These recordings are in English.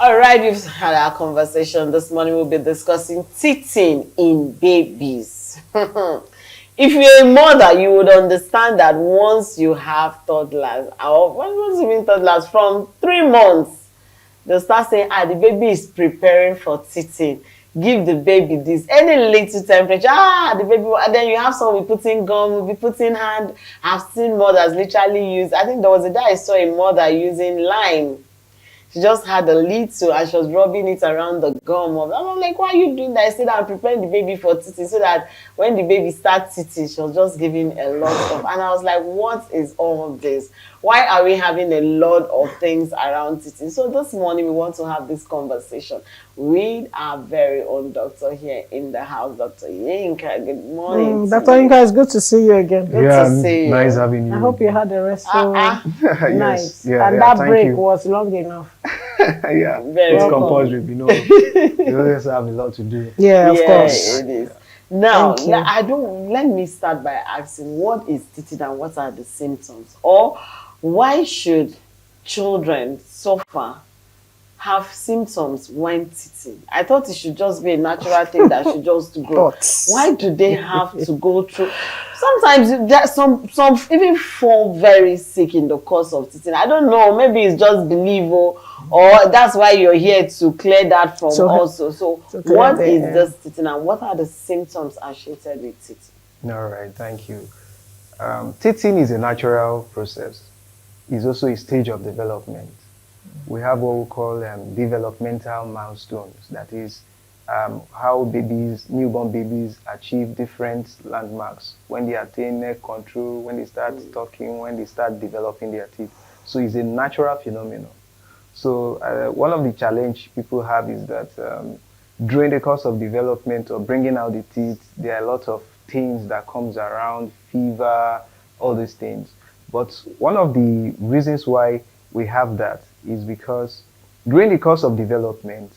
All right, we've had our conversation. This morning we'll be discussing teething in babies. If you're a mother, you would understand that once you have toddlers, or once even toddlers from 3 months, they'll start saying, the baby is preparing for teething. Give the baby this. Any little temperature, the baby, and then you have someone will be putting gum, will be putting hand. I've seen mothers literally use, I think there was a day I saw a mother using lime. She just had a little and she was rubbing it around the gum. I'm like, why are you doing that? I said, I'm preparing the baby for teething so that when the baby starts teething, she was just giving a lot of. And I was like, what is all of this? Why are we having a lot of things around teething? So this morning we want to have this conversation with our very own doctor here in the house, Dr. Yinka. Good morning. Dr. Yinka, it's good to see you again. Good to see you. Nice having you. I hope you had a restful night. Yes. Yeah, and that break was long enough. Yeah, Very it's welcome. compulsory, you always have a lot to do. Yeah, of course. It is. Now, Thank you. let me start by asking, what is teething and what are the symptoms? Or why should children suffer, have symptoms when teething? I thought it should just be a natural thing that should just grow. Why do they have to go through? Sometimes there's some even fall very sick in the course of teething. I don't know, maybe it's just belief, or that's why you're here to clear that from also. So what is this teething and what are the symptoms associated with teething? All right, thank you. Teething is a natural process. It's also a stage of development. We have what we call developmental milestones. That is how newborn babies achieve different landmarks when they attain neck control, when they start talking, when they start developing their teeth. So it's a natural phenomenon. So one of the challenge people have is that during the course of development or bringing out the teeth, there are a lot of things that comes around, fever, all these things. But one of the reasons why we have that is because during the course of development,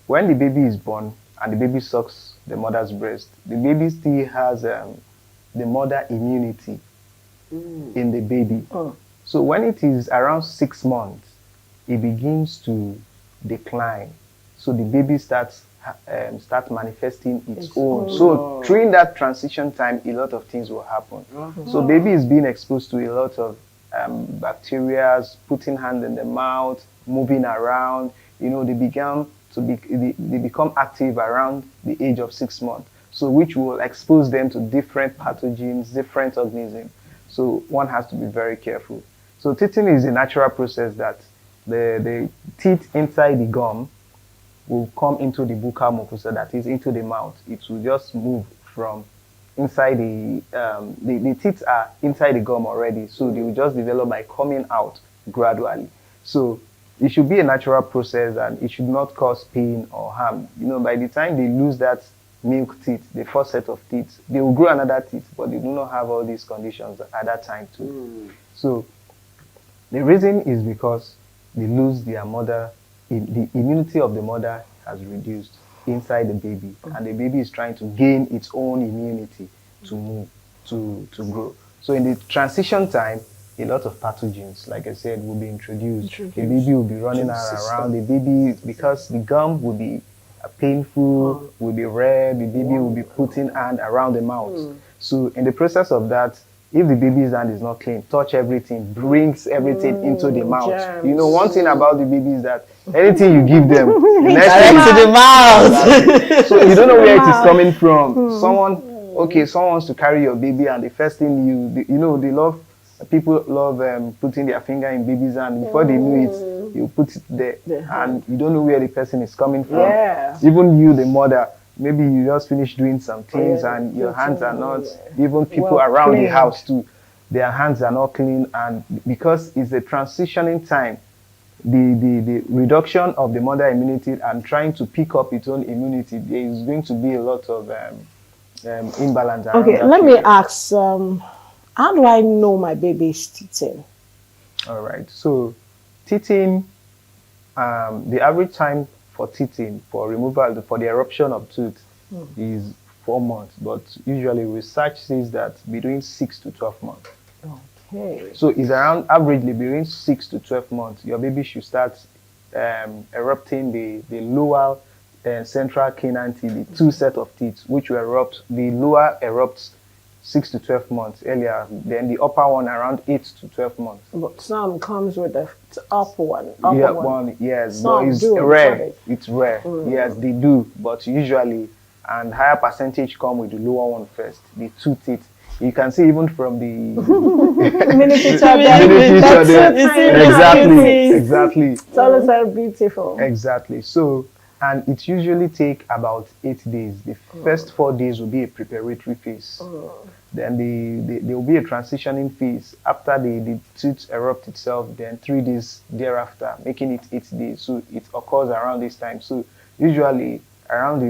when the baby is born and the baby sucks the mother's breast, the baby still has the mother immunity in the baby. So when it is around 6 months, it begins to decline. So the baby starts manifesting its own. So during that transition time, a lot of things will happen. So baby is being exposed to a lot of bacteria, putting hand in the mouth, moving around. They become active around the age of 6 months. So which will expose them to different pathogens, different organisms. So one has to be very careful. So teething is a natural process that the teeth inside the gum will come into the buccal mucosa, that is into the mouth. It will just move from inside the teeth are inside the gum already, so they will just develop by coming out gradually. So it should be a natural process and it should not cause pain or harm. By the time they lose that milk teeth, the first set of teeth, they will grow another teeth, but they do not have all these conditions at that time too. So the reason is because they lose their mother, the immunity of the mother has reduced inside the baby, and the baby is trying to gain its own immunity to move, to grow. So in the transition time, a lot of pathogens, like I said, will be introduced. The baby will be running around. The baby, because the gum will be painful, will be red, the baby will be putting hand around the mouth. So in the process of that, if the baby's hand is not clean, touch everything, brings everything into the mouth. Germs. One thing about the baby is that anything you give them, the next Direct to the mouth. so you don't know where it is coming from. Someone wants to carry your baby, and the first thing people love putting their finger in baby's hand. Before they know it, you put it there, and you don't know where the person is coming from. Yeah. Even you, the mother, maybe you just finished doing some things and your hands are not, even people around the house too, their hands are not clean, and because it's a transitioning time, the reduction of the mother immunity and trying to pick up its own immunity, there is going to be a lot of imbalance. Okay, let me ask, how do I know my baby is teething? All right, so teething, the average time for teething, for removal, for the eruption of tooth is 4 months, but usually research says that between 6 to 12 months. Okay. So it's around averagely between 6 to 12 months, your baby should start erupting the lower central canine teeth, the two set of teeth, which will erupt. The lower erupts 6 to 12 months earlier, then the upper one around 8 to 12 months. But some comes with the upper one. Yeah, one, yes, but Some it's do, rare. sorry. It's rare. Yes, they do, but usually, and higher percentage come with the lower one first, the two teeth. You can see even from the Mini picture Mini picture there. Exactly. Exactly. It's always very beautiful. Exactly. So, and it usually take about 8 days. The first 4 days will be a preparatory phase. Then there will be a transitioning phase after the tooth erupt itself. Then 3 days thereafter, making it 8 days. So it occurs around this time. So usually around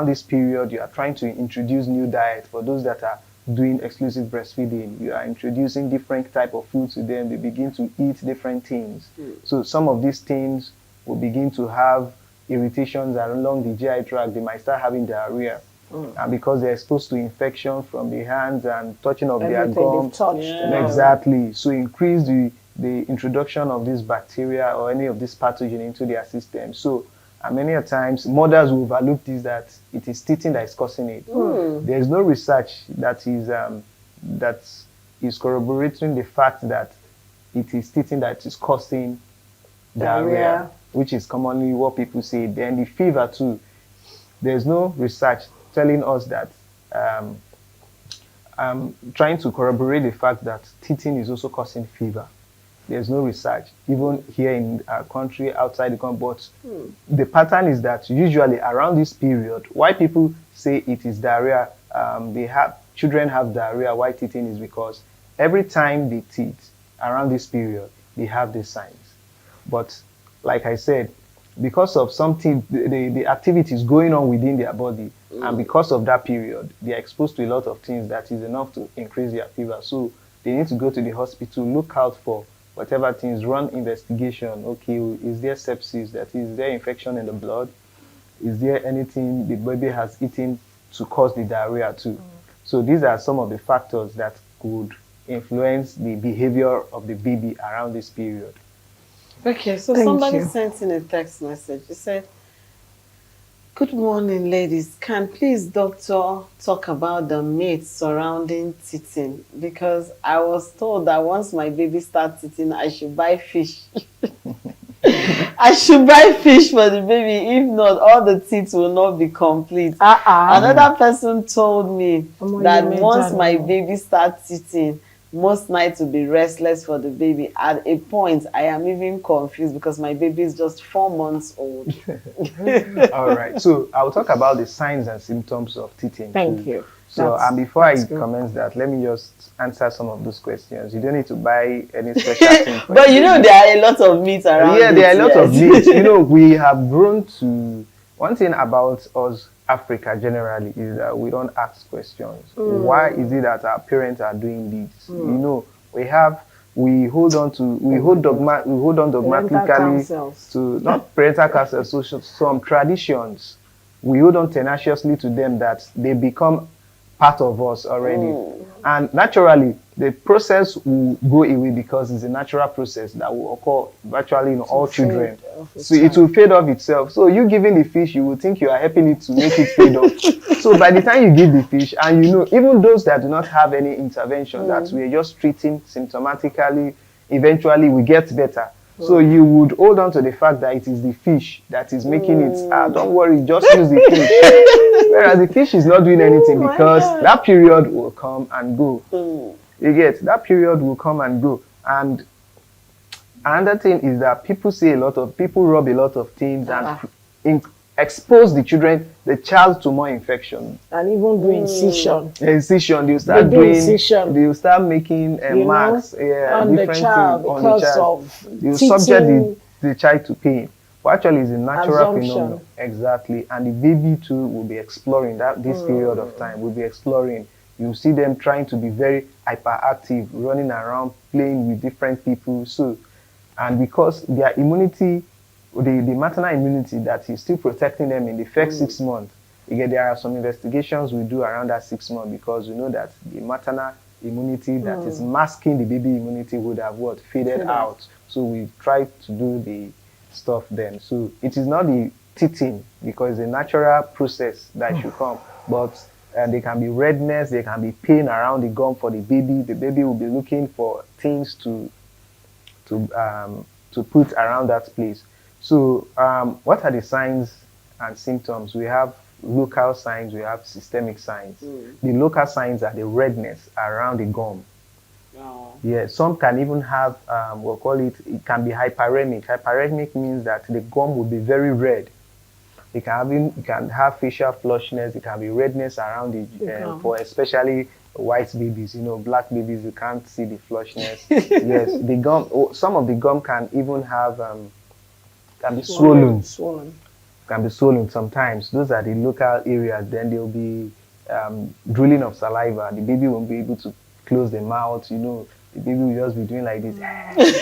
this period, you are trying to introduce new diet for those that are doing exclusive breastfeeding. You are introducing different type of food to them. They begin to eat different things. So some of these things will begin to have irritations along the GI tract. They might start having diarrhea. And because they're exposed to infection from the hands and touching of their Everything gum. they've touched. Yeah. Exactly. So increase the introduction of this bacteria or any of this pathogen into their system. So and many a times mothers will overlook this, that it is teething that is causing it. There is no research that is corroborating the fact that it is teething that is causing diarrhea, which is commonly what people say. Then the fever too. There's no research telling us that trying to corroborate the fact that teething is also causing fever. There's no research, even here in our country, outside the country. But the pattern is that usually around this period, why people say it is diarrhea, children have diarrhea, why teething is because every time they teeth around this period, they have these signs. But like I said, because of something, the activities going on within their body, and because of that period, they are exposed to a lot of things that is enough to increase their fever. So they need to go to the hospital, look out for whatever things, run investigation. Okay, is there sepsis? That is there infection in the blood? Is there anything the baby has eaten to cause the diarrhea too? So these are some of the factors that could influence the behavior of the baby around this period. Okay, so Thank somebody you. sent in a text message. He said, "Good morning, ladies. Can please doctor talk about the myths surrounding teething? Because I was told that once my baby starts teething, I should buy fish. I should buy fish for the baby. If not, all the teeth will not be complete." Another person told me that once my baby starts teething, most nights will be restless for the baby. At a point, I am even confused because my baby is just 4 months old. All right. So I'll talk about the signs and symptoms of teething. Thank you. So before I that's good. commence that, let me just answer some of those questions. You don't need to buy any special thing. For But it. you know, there are a lot of myths around Yeah, there are a lot of yes. myths. You know, we have grown to one thing about us, Africa generally, is that we don't ask questions. Why is it that our parents are doing this? You know, we hold on dogmatically counsels. to not parental counsel, so some traditions. We hold on tenaciously to them that they become part of us already. And naturally, the process will go away because it's a natural process that will occur virtually in all children. So it will fade off itself. So you giving the fish, you will think you are helping it to make it fade off. So by the time you give the fish, and you know, even those that do not have any intervention, that we are just treating symptomatically, eventually we get better. So you would hold on to the fact that it is the fish that is making it. Don't worry, just use the fish. Whereas the fish is not doing anything because that period will come and go. You get that period will come and go. And another thing is that people rub a lot of things and expose the child to more infection. And even do incision. Incision, they'll start they'll start making marks on the child because of you subject the child to pain. But actually, it's a natural phenomenon. Exactly. And the baby too will be exploring this period of time. Will be exploring. You see them trying to be very hyperactive, running around, playing with different people. So, and because their immunity, the maternal immunity that is still protecting them in the first 6 months, there are some investigations we do around that 6 months because we know that the maternal immunity that is masking the baby immunity would have faded out. So we try to do the stuff then. So it is not the teething, because it's a natural process that should come. But there can be redness, there can be pain around the gum for the baby. The baby will be looking for things to put around that place. So what are the signs and symptoms? We have local signs, we have systemic signs. The local signs are the redness around the gum. Oh. Yeah, some can even have, we'll call it can be hyperemic. Hyperemic means that the gum will be very red. It can have facial flushness, it can be redness around the, for especially white babies, black babies, you can't see the flushness. Yes, the gum, some of the gum can even have, can be swollen. Can be swollen sometimes. Those are the local areas. Then there will be drooling of saliva. The baby won't be able to close the mouth, the baby will just be doing like this.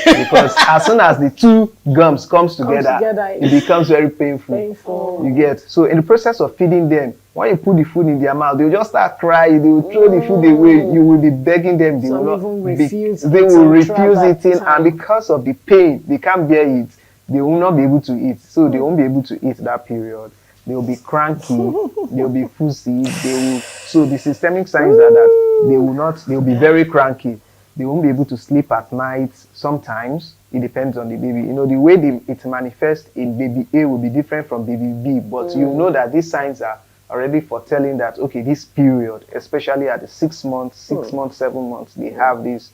Because as soon as the two gums comes together, it becomes very painful. You get. So in the process of feeding them, when you put the food in their mouth, they'll just start crying, they will throw the food away, you will be begging them, they will refuse eating, and because of the pain, they can't bear it, they will not be able to eat. So they won't be able to eat that period. They will be cranky, they will be fussy, so the systemic signs are that they will be very cranky. They won't be able to sleep at night. Sometimes it depends on the baby. The way it manifests in baby A will be different from baby B, but you know that these signs are already foretelling that, okay, this period, especially at the 6 months, 7 months, they have this,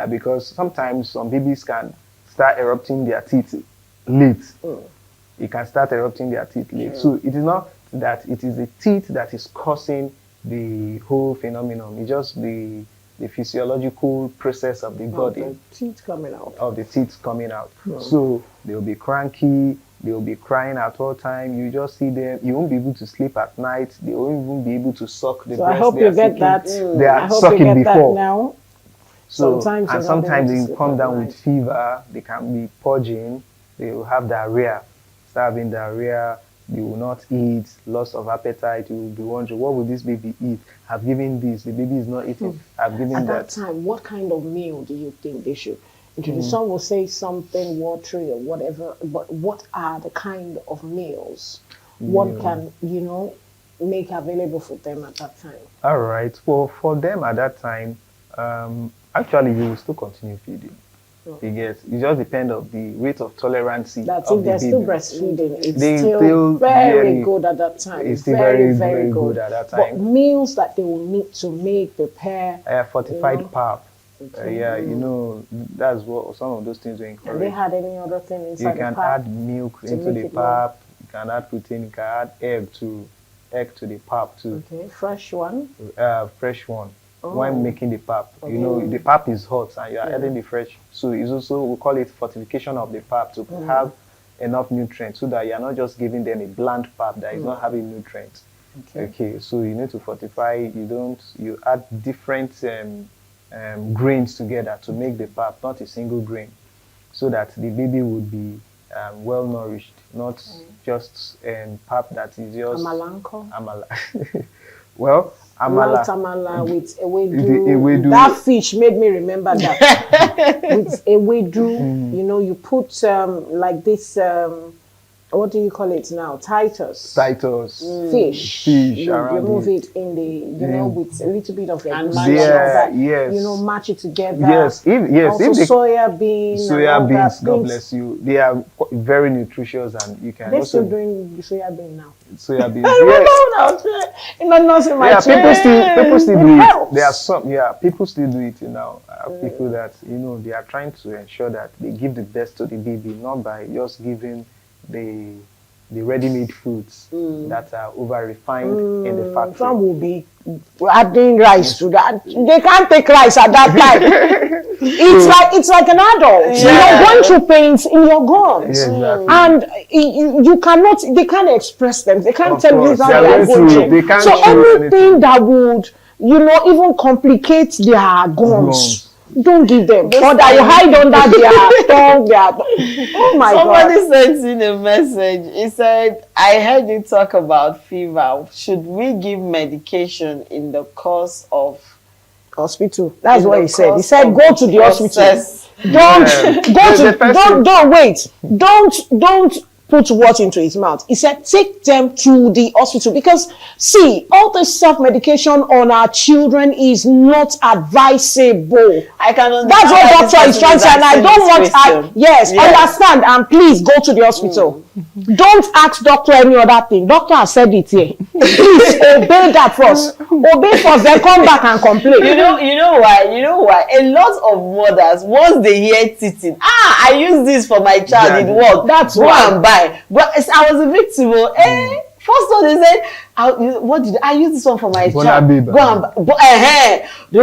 because sometimes some babies can start erupting their teeth late. It can start erupting their teeth late. So it is not that it is the teeth that is causing the whole phenomenon. It's just the physiological process of the body. The teeth coming out. Of the teeth coming out. So they'll be cranky, they'll be crying at all time. You just see them, you won't be able to sleep at night. They won't even be able to suck the breast. I hope you get that. They are sucking before. Now. So, sometimes they come down with fever, they can be purging, they will have diarrhea, start having diarrhea, they will not eat, loss of appetite, you will be wondering, what will this baby eat? I've given this, the baby is not eating, I've given that. At that time, what kind of meal do you think they should introduce? Some will say something watery or whatever, but what are the kind of meals? What can, make available for them at that time? All right, well, for them at that time, actually you will still continue feeding. It just depends on the rate of tolerancy. That's of if they're the still baby. breastfeeding, it's still very good at that time. It's still very good at that time. But meals that they will need to make, prepare. Fortified pap. That's what some of those things we encourage. Have they had any other thing inside the pap? You can add milk into the pap. You can add protein. You can add egg to the pap too. Okay, fresh one. Fresh one. When making the pap, the pap is hot and you are adding the fresh. So it's also, we call it fortification of the pap to have enough nutrients so that you are not just giving them a bland pap that is not having nutrients. Okay, so you need to fortify. You add different grains together to make the pap, not a single grain, so that the baby would be well nourished, not just pap that is just amala. Well, amala with ewedu. That fish made me remember that. With ewedu, you put like this, what do you call it now? Titus. Fish. You remove it in the, with a little bit of match it together. Yes. Also soya beans. God bless you. They are very nutritious, and you can. They're still doing soya bean now. Soya beans. People still do it. There are some. People still do it now. People that they are trying to ensure that they give the best to the baby, not by just giving the ready-made foods that are over-refined in the factory. Some will be adding rice to that. They can't take rice at that time. It's like an adult. You're going through pains in your gums. And you cannot, they can't express them. They can't tell you how they are going through. So anything that would, even complicate their gums. Don't give them. Or that you hide under their tongue. Oh my God. Somebody sent in a message. He said, I heard you talk about fever. Should we give medication in the course of hospital? That's what he said. He said, go to the hospital. Don't wait. Don't put words into his mouth. He said, take them to the hospital, because see, all the self-medication on our children is not advisable. I can understand. That's what doctor is trying to say, and I don't want. Yes, understand, and please go to the hospital. Don't ask doctor any other thing. Doctor has said it here. Please obey that first. Obey first, then come back and complain. You know why? A lot of mothers, once they hear teething, I use this for my child, it worked. That's go why. And buy. But I was a victim. First one, they said, I use this one for my child. Go and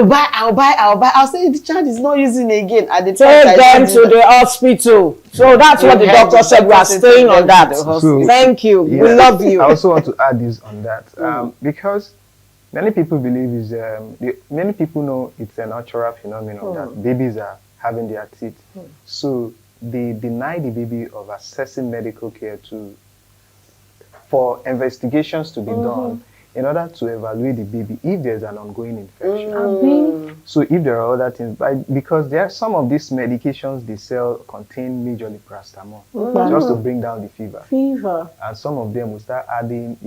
buy. I'll buy. I'll say the child is not using again. At the time, take them to the hospital. So that's what the doctor said. We are staying on that. So, thank you. We love you. I also want to add this on that, because many people believe many people know it's a natural phenomenon that babies are having their teeth. So they deny the baby of accessing medical care for investigations to be done in order to evaluate the baby if there's an ongoing infection. So if there are other things, because there are some of these medications they sell contain majorly paracetamol just to bring down the fever. And some of them will start adding,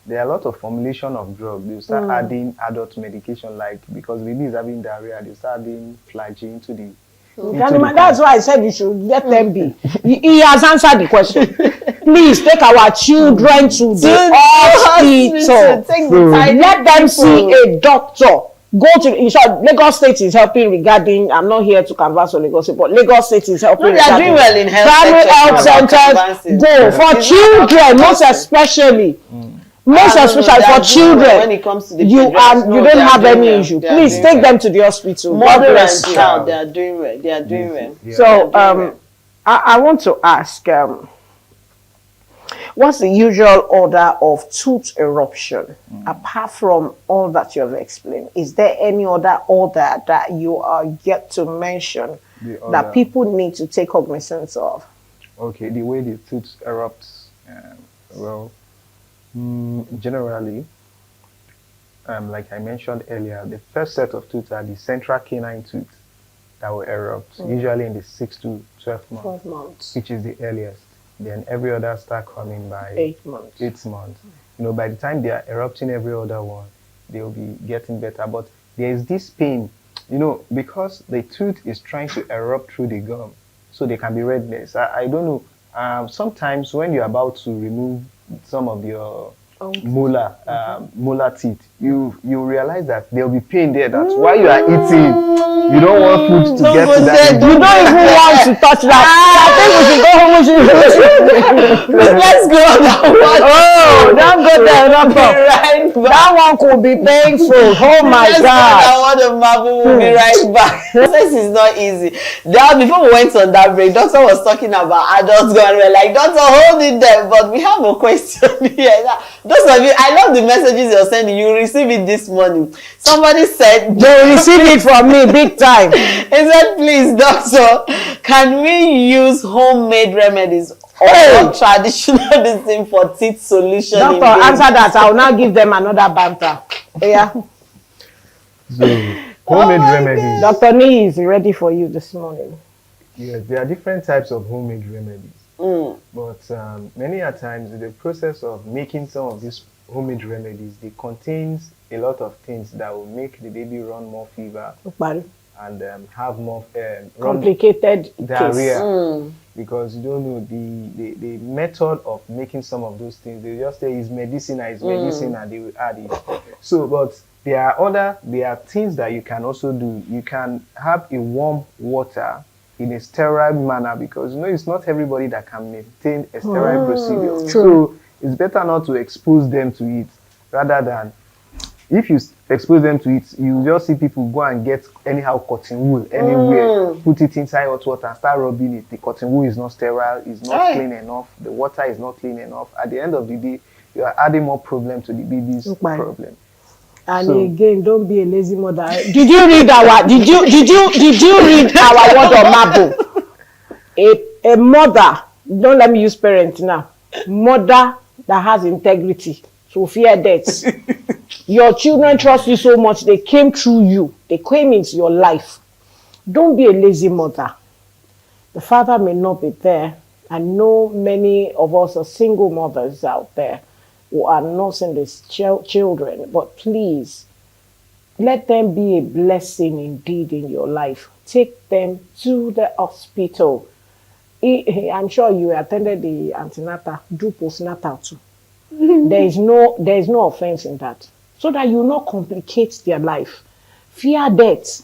there are a lot of formulation of drugs. They'll start adding adult medication, like because baby is having diarrhea, they'll start adding flagyl into the that's why I said you should let them be. He has answered the question. Please take our children to the hospital. Let them see a doctor. Go to, in short, Lagos State is helping regarding, I'm not here to canvass on Lagos State, but Lagos State is helping they are doing well in primary health centers. Go for children, most especially. Most especially for children, when it comes to the you don't have any issue. Please take them to the hospital. Mother and child, they are doing well. They are doing well. Yeah. So I want to ask, what's the usual order of tooth eruption? Apart from all that you have explained, is there any other order that you are yet to mention that people need to take cognizance of? Okay, the way the tooth erupts, generally, like I mentioned earlier, the first set of teeth are the central canine tooth that will erupt, usually in the 6 to 12 months, which is the earliest. Then every other start coming by 8 months. 8 months. By the time they are erupting every other one, they will be getting better. But there is this pain, because the tooth is trying to erupt through the gum, so there can be redness. I don't know. Sometimes when you're about to remove some of your molar teeth, you realize that there'll be pain there. That's why you are eating. You don't want food to get to that. You don't even want to touch that. I think we should go home. Let's go on that one. Oh, don't go there. That one could be painful. Oh my God. I want the marble. We'll be right back. This is not easy. Before we went on that break, doctor was talking about adults going. We're like, doctor, hold it there. But we have a question here. Those of you, I love the messages you're sending. You receive it this morning. Somebody said they receive it from me big time. He said, please, doctor, can we use homemade remedies or traditional medicine for teeth solution? Doctor, answer that. I will now give them another banter. Yeah. So, homemade remedies. Dr. Nee is ready for you this morning. Yes, there are different types of homemade remedies. But many a times in the process of making some of these homemade remedies, they contains a lot of things that will make the baby run more fever and have more complicated diarrhea. Because you don't know the method of making some of those things. They just say it's medicine and they will add it. So, but there are things that you can also do. You can have a warm water in a sterile manner, because it's not everybody that can maintain a sterile procedure. So it's better not to expose them to it, rather than if you expose them to it, you just see people go and get anyhow cotton wool anywhere, put it inside hot water and start rubbing it. The cotton wool is not sterile, is not clean enough, the water is not clean enough. At the end of the day, you are adding more problem to the baby's problem. And again, don't be a lazy mother. Did you read our did you read our word on Mabo? A mother, don't let me use parent now. Mother that has integrity, so fear death. Your children trust you so much, they came through you, they came into your life. Don't be a lazy mother. The father may not be there. I know many of us are single mothers out there who are nursing these children, but please, let them be a blessing indeed in your life. Take them to the hospital. I'm sure you attended the antenatal, do postnatal too. There is no offense in that. So that you not complicate their life. Fear death.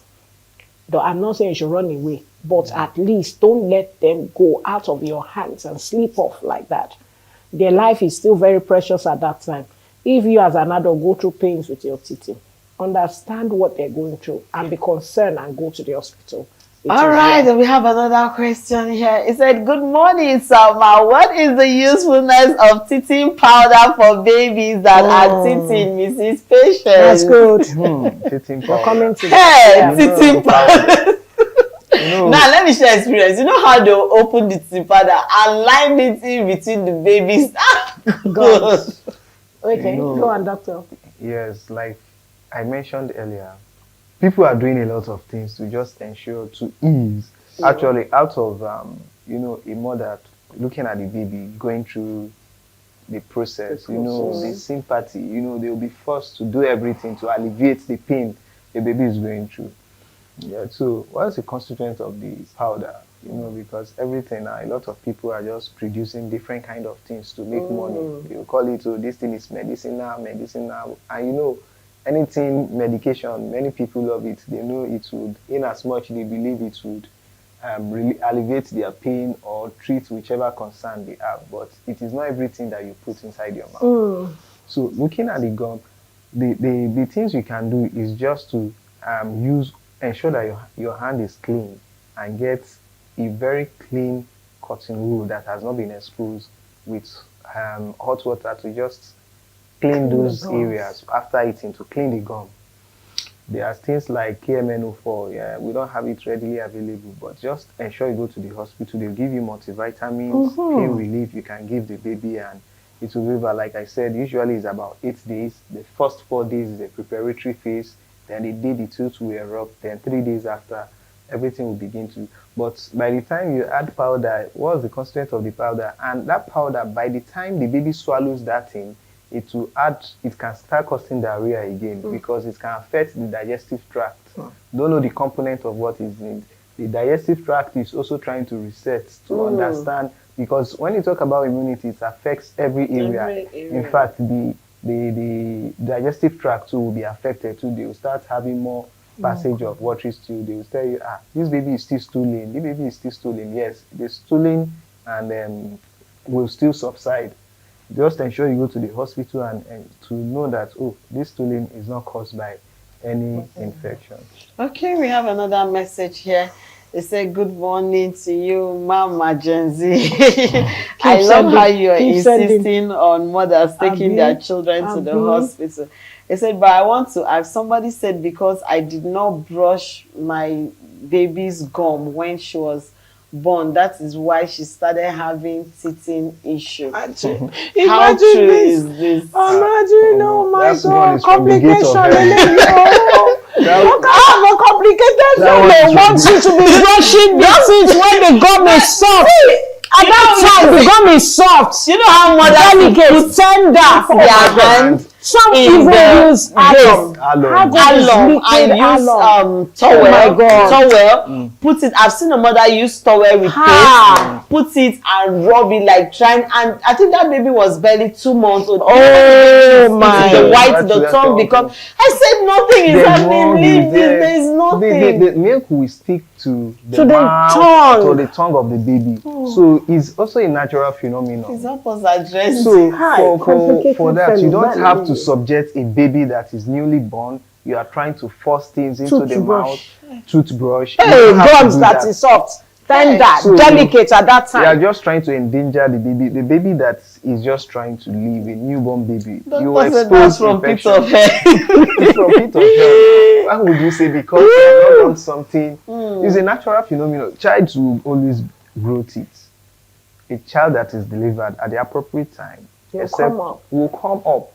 Though I'm not saying you should run away, but at least don't let them go out of your hands and slip off like that. Their life is still very precious at that time. If you as an adult go through pains with your teething, understand what they're going through and be concerned and go to the hospital. All right, then we have another question here. It said, good morning, Salma. What is the usefulness of teething powder for babies that are teething, Mrs. Patience? That's good. Teething powder. We're coming to Hey, teething powder. Now, let me share experience. You know how they open the teething powder and line it in between the babies? God. Okay, go on, doctor. Yes, like I mentioned earlier, people are doing a lot of things to just ensure to ease. Yeah. Actually, out of a mother looking at the baby going through the process, the sympathy, they'll be forced to do everything to alleviate the pain the baby is going through. Yeah. So, what's the constituent of the powder? Because everything, a lot of people are just producing different kind of things to make money. They'll call it, this thing is medicinal, and anything medication, many people love it. They know it would, in as much they believe it would really alleviate their pain or treat whichever concern they have. But it is not everything that you put inside your mouth. So looking at the gum, the things you can do is just to ensure that your hand is clean and get a very clean cotton wool that has not been exposed with hot water to just clean those areas after eating, to clean the gum. There are things like KMNO4. Yeah, we don't have it readily available, but just ensure you go to the hospital. They'll give you multivitamins, pain relief you can give the baby, and it will be, like I said, usually it's about 8 days. The first 4 days is a preparatory phase, then the day the tooth will erupt, then 3 days after, everything will begin to. But by the time you add powder, what's the constituent of the powder? And that powder, by the time the baby swallows that thing, it can start causing diarrhea again because it can affect the digestive tract. Don't know the component of what is in it. The digestive tract is also trying to reset to understand, because when you talk about immunity, it affects every area. In fact, the digestive tract too will be affected too. They will start having more passage of watery stool. They will tell you, this baby is still stooling. The baby is still stooling. Yes, the stooling and will still subside. Just ensure you go to the hospital and to know that, this stooling is not caused by any infection. Okay, we have another message here. They say, good morning to you, Mama Genzi. I love how you are insisting on mothers taking their children to the hospital. They said, but I want to ask, somebody said because I did not brush my baby's gum when she was born, that is why she started having teething issue. How true is this? Imagine, oh my God, complication. What kind of a complicated thing they want you to be brushing the teeth when the gum is soft? At that time, the gum is soft. You know how mothers put tender their hand. Some even use alum. And use towel. Put it. I've seen a mother use towel with paste. Put it and rub it like trying. And I think that baby was barely 2 months old. Oh my! The tongue becomes. I said nothing is happening. There is nothing. The milk will stick to the tongue. To the tongue of the baby. So it's also a natural phenomenon. It's help us address. So for that, you don't have to subject a baby that is newly born. You are trying to force things into the mouth. Toothbrush. Hey, gums that is soft, tender, delicate at that time. You are just trying to endanger the baby. The baby that is just trying to live, a newborn baby. You expose from pit of hell. From pit of hell. Why would you say because you have not done something? It's a natural phenomenon. Child will always grow teeth. A child that is delivered at the appropriate time will come up.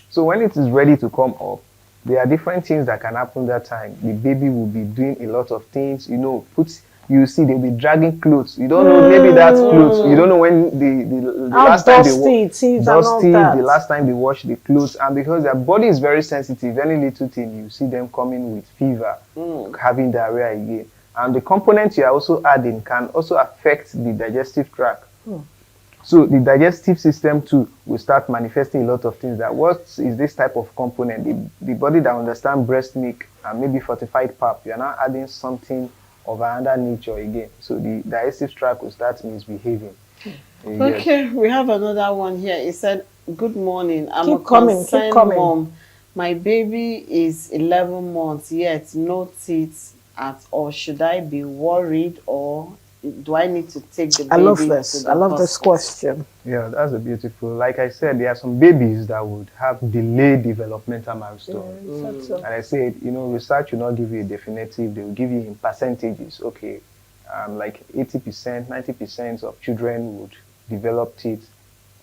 So when it is ready to come up, there are different things that can happen that time. The baby will be doing a lot of things, you see they'll be dragging clothes. You don't know, maybe that's clothes. You don't know when the How last time dusty it is and all the that. last time they wash the clothes, and because their body is very sensitive, any little thing you see them coming with fever, having diarrhea again. And the components you are also adding can also affect the digestive tract. So the digestive system too will start manifesting a lot of things. That what is this type of component? The body that understands breast milk and maybe fortified pap, you are now adding something of another nature again. So the digestive tract will start misbehaving. Okay, we have another one here. It said, "Good morning. I'm Keep a coming, keep concerned coming. mom. My baby is 11 months, yet no teeth at all. Should I be worried, or do I need to take the baby I love to this. the I love this hospital?" question. Yeah, that's a beautiful. Like I said, there are some babies that would have delayed developmental milestones. And I said, research will not give you a definitive. They will give you in percentages. Okay, like 80%, 90% of children would develop teeth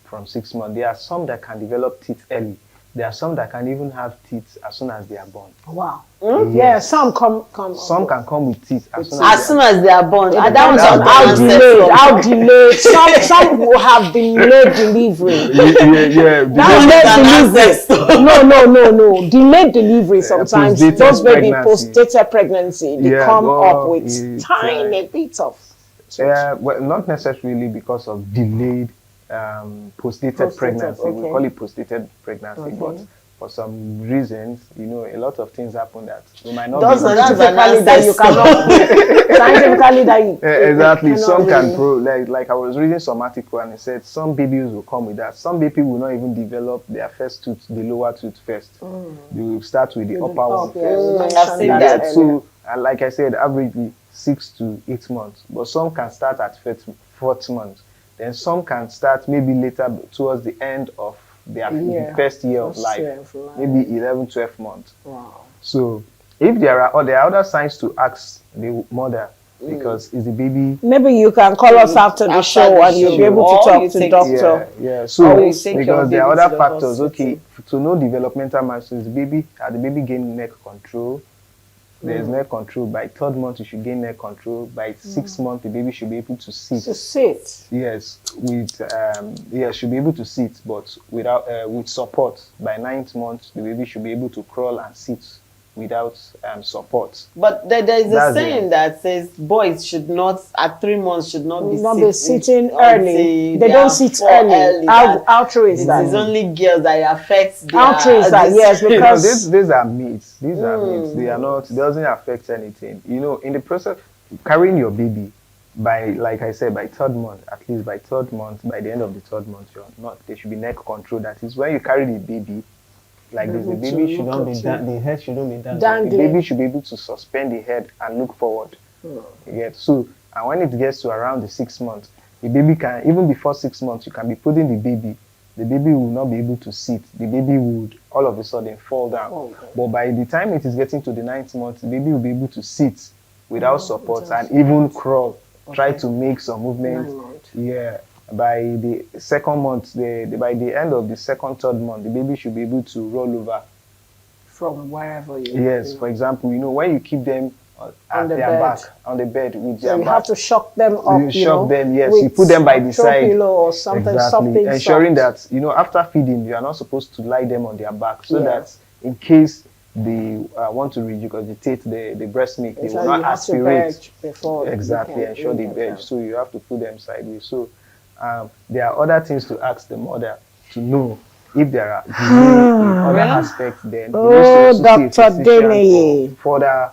from 6 months. There are some that can develop teeth early. There are some that can even have teeth as soon as they are born. Wow. Yeah, some come. Some can come with teeth as soon As soon as they are born. It That one's depends on on how delayed. How delayed. Some will have delayed delivery. yeah. Delayed delivery. No. Delayed delivery sometimes. Postdated Those baby pregnancy. postdated pregnancy, they Yeah, come well, up with it's, tiny bits of. well, not necessarily because of delayed postdated pregnancy. okay. We call it postdated pregnancy, but for some reasons, a lot of things happen that we might not Those be are able to- Scientifically that you cannot. Scientifically that you. Exactly. cannot Some can really- like I was reading some article and it said some babies will come with that. Some baby will not even develop their first tooth, the lower tooth first. They will start with the upper one first. I've seen Yeah, that. so, and like I said, averagely 6 to 8 months. But some can start at fourth month. Then some can start maybe later towards the end of their first year of life. Maybe 11, 12 months. Wow. So if there are other signs to ask the mother, because is the baby Maybe you can call us after the show and you'll be able to Or talk you to take- doctor. yeah. So Or you take your because there are baby other to the factors. hospital. Okay, to know developmental milestones, the baby gain neck control. There's neck control. By 3rd month, you should gain neck control. By 6th month, the baby should be able to sit. To sit. Yes, should be able to sit, but without with support. By 9th month, the baby should be able to crawl and sit without support. But there is a That's saying it. that says boys should not, at 3 months, should not be Not be sitting until early. They are don't sit 4 early. How that true is it that? is only girls that it affects their... How true is that? Yes, because These are myths. These are myths. They are not. It doesn't affect anything. In the process, carrying your baby by, like I said, by 3rd month, at least by 3rd month, by the end of the 3rd month, there should be neck control. That is when you carry the baby. Like this, the baby should not be the head shouldn't be down. The Dangling. baby should be able to suspend the head and look forward. You get so, and when it gets to around the 6 months, the baby can, even before 6 months, you can be putting the baby. The baby will not be able to sit. The baby would all of a sudden fall down. But by the time it is getting to the 9th month, the baby will be able to sit without support and even crawl. Try to make some movement. Yeah. By the 2nd month, by the end of the 2nd, 3rd month, the baby should be able to roll over. from wherever you. Yes, for example, when you keep them at the their bed. back, on the bed with So their you back. have to shock them up. You shock them, yes. with You put them by the a throw side. pillow or something. Exactly. Something Ensuring soft. that, after feeding, you are not supposed to lie them on their back so Yeah. that in case they want to regurgitate the breast milk, they So will you not have to aspirate. veg before you Exactly, can ensure they make veg. them. So you have to put them sideways. So there are other things to ask the mother to know if there are delay in other aspects. Then Oh, you need to see a Dr. physician Deneye. for further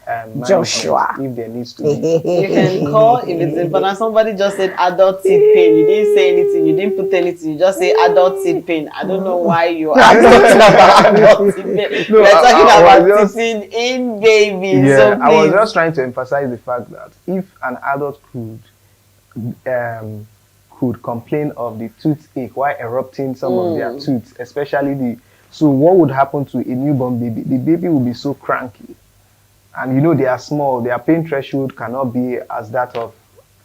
management Joshua. if there needs to be. You can call if it's important. Somebody just said adult teeth pain. You didn't say anything. You didn't put anything. You just say adult teeth pain. I don't know why you are talking about adult teeth pain. No, We're talking I was about just- teething in babies. Yeah, so please. I was just trying to emphasize the fact that if an adult could complain of the toothache while erupting some of their tooth, especially so what would happen to a newborn baby? The baby will be so cranky. And they are small, their pain threshold cannot be as that of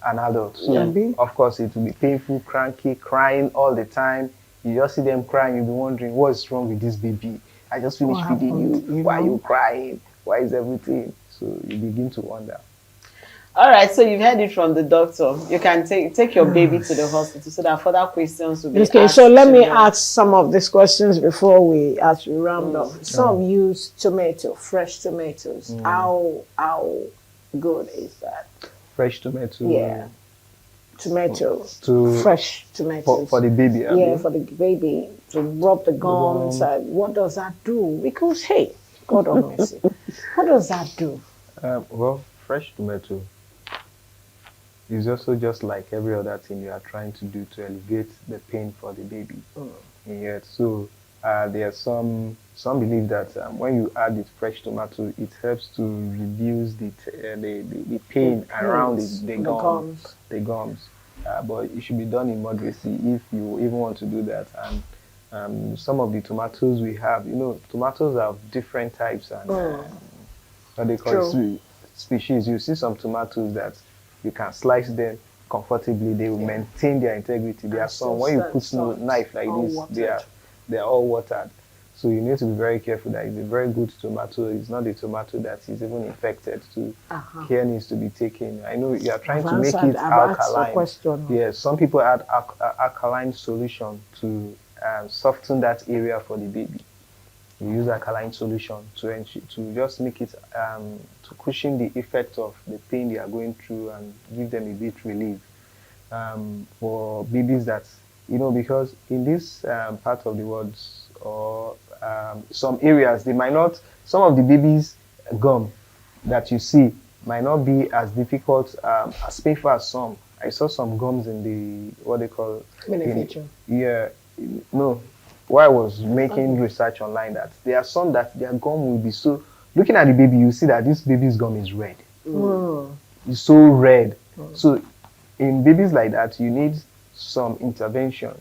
an adult. So of course it will be painful, cranky, crying all the time. You just see them crying, you'll be wondering what's wrong with this baby. I just finished feeding you. Why are you crying? Why is everything? So you begin to wonder. All right, so you've heard it from the doctor. You can take your baby to the hospital so that further questions will be asked. Okay, so let to me them. ask some of these questions before we round up. Some use fresh tomatoes. How good is that? Fresh tomato. Yeah. Tomatoes. To Fresh tomatoes. for the baby. I Yeah, mean. for the baby to rub the gum inside. What does that do? Because hey, God have mercy. What does that do? Well, fresh tomato is also just like every other thing you are trying to do to alleviate the pain for the baby. Yeah, so there are some believe that when you add this fresh tomato, it helps to reduce the pain around the gums. But it should be done in moderacy if you even want to do that. And some of the tomatoes we have, tomatoes have different types and what they call species. You see some tomatoes that you can slice them comfortably. They will maintain their integrity. There are some when you put knife like this, they are all watered. So you need to be very careful that it's a very good tomato. It's not a tomato that is even infected. So care needs to be taken. I know you are trying to make it alkaline. Yes, some people add alkaline solution to soften that area for the baby. You use alkaline solution to just make it to cushion the effect of the pain they are going through and give them a bit relief for babies that because in this part of the world or some areas some of the babies gum that you see might not be as difficult as painful as some. I saw some gums in the what they call while I was making research online that there are some that their gum will be so. Looking at the baby, you see that this baby's gum is red. It's so red. So in babies like that, you need some intervention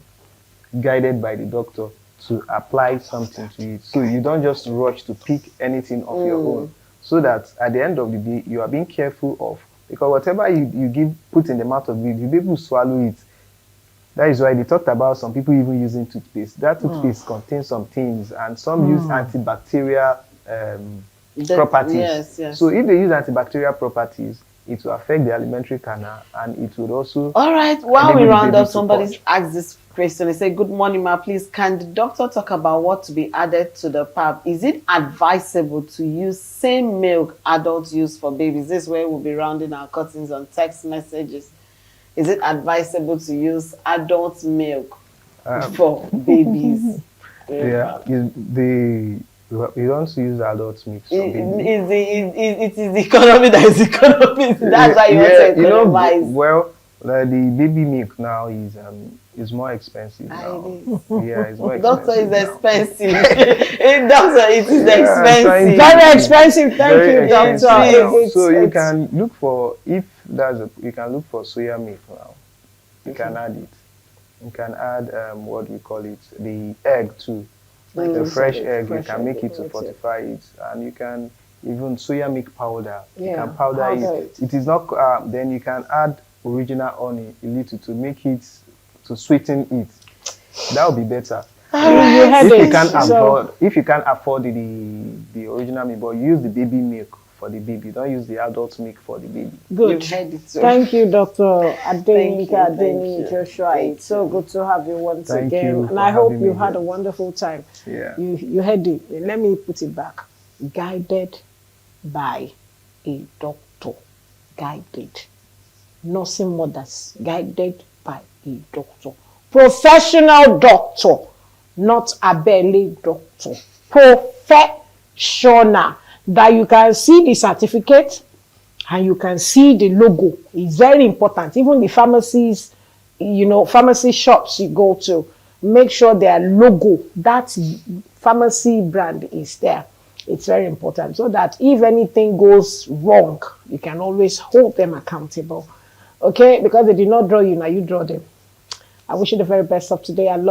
guided by the doctor to apply something to it. So you don't just rush to pick anything of your own. So that at the end of the day, you are being careful of, because whatever you put in the mouth of the baby will swallow it. That is why they talked about some people even using toothpaste. That toothpaste contains some things, and some use antibacterial properties. Yes. So if they use antibacterial properties, it will affect the alimentary canal, and it would also. All right. While we round up, somebody's asked this question. They say, "Good morning, ma. Please, can the doctor talk about what to be added to the pap? Is it advisable to use same milk adults use for babies?" This is where we'll be rounding our curtains on text messages. Is it advisable to use adult milk for babies? Yeah, you don't use adult milk for babies. It is the economy that is economy. That's why you want to economize. The baby milk now is more expensive now. Yeah, it's more expensive. Doctor is expensive. Doctor, it is expensive. Very expensive. Thank you, doctor. So you can look for you can look for soya milk now. You can add it. You can add what we call it, the egg too. The fresh egg, you can make it to fortify it, and you can even soya milk powder. You can powder it. It is not. Then you can add original honey a little to make it to sweeten it. That would be better. If you can't afford the original milk, but use the baby milk for the baby. Don't use the adult milk for the baby. Good. Thank you, Dr. Adeni Joshua. It's so good to have you once again. And I hope you had a wonderful time. Yeah. You had it. Let me put it back. Guided by a doctor. Guided. Nursing mothers. Guided by a doctor. Professional doctor. Not a belly doctor. Professional. That you can see the certificate and you can see the logo. It's very important. Even the pharmacies, pharmacy shops you go to, make sure their logo, that pharmacy brand is there. It's very important so that if anything goes wrong, you can always hold them accountable. Okay? Because they did not draw you, now you draw them. I wish you the very best of today. I love